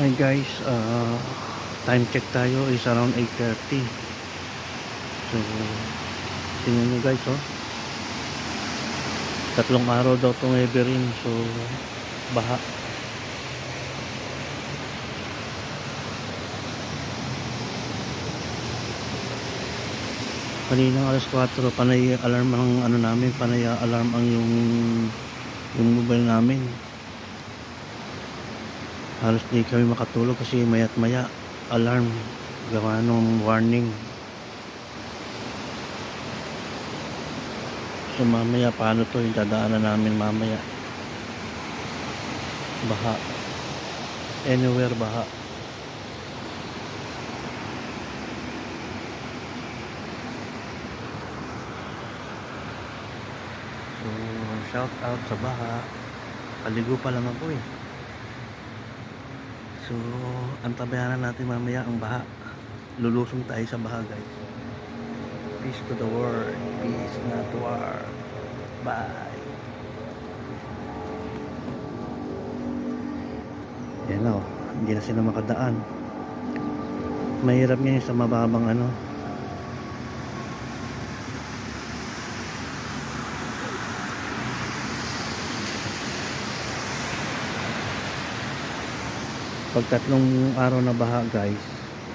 Hi guys, time check tayo is around 8:30. So, tingnan nyo guys, oh. Tatlong araw daw itong Everin. So, baha. Kaninang alas 4, panay alarm ang ano namin, panay alarm ang yung mobile namin. Halos di kami makatulog kasi mayat maya alarm gawa nung warning. So mamaya paano to yung dadaanan namin mamaya? Baha, anywhere baha. So shout out sa baha, paligo pa lang ako eh. So antabayanan natin mamaya ang baha, lulusong tayo sa baha guys. Peace to the world, peace not to war. Bye. Yan o, hindi na sila makadaan. Mahirap ngayon sa mababang ano. Pag tatlong araw na baha guys,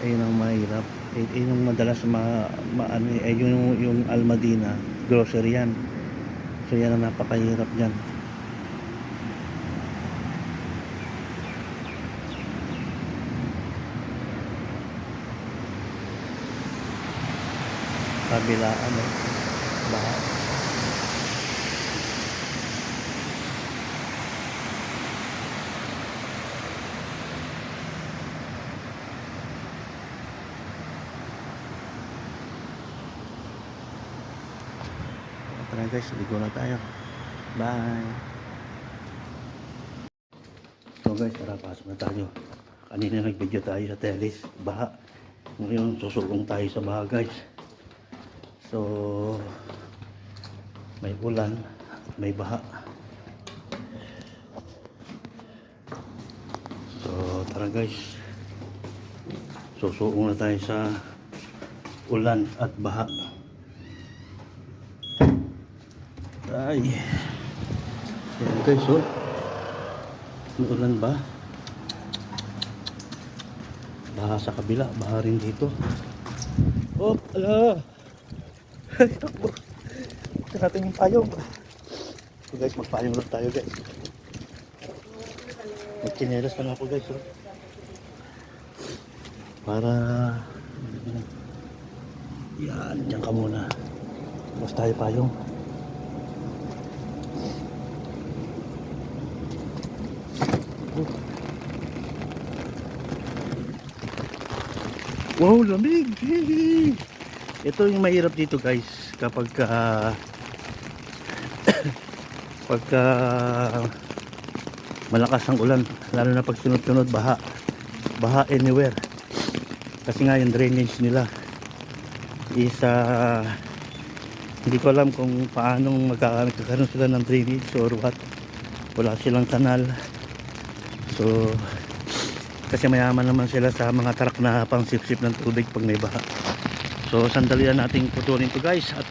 ayun ang mahirap. Ayun ang madalas ano, yung Almadina grocery yan. So yan ang napakahirap dyan. Kabilaan eh, baha. Tara guys, ligo na tayo. Bye. So guys, tara, pasok na tayo. Kanina nag-video tayo sa Telis, baha. Ngayon susulong tayo sa baha guys. So may ulan, may baha. So tara guys, susulong na tayo sa ulan at baha. Ay, yan guys, oh. May ulan ba? Baha sa kabila, baha rin dito. Oh, ala! Takbo! Ito natin yung payong. So guys, magpayong lang tayo guys. Magchinelas lang ako guys, oh. Para yan, dyan ka muna. Tapos tayo payong. Wow, lamig! Ito yung mahirap dito guys, kapag pagka malakas ang ulan, lalo na pag sunod-sunod, baha anywhere. Kasi nga yung drainage nila is hindi ko alam kung paano magkakaroon sila ng drainage or what. Wala silang kanal. So kasi mayaman naman sila sa mga truck na pang sip-sip ng tubig pag may baha. So sandali na nating putulin to guys at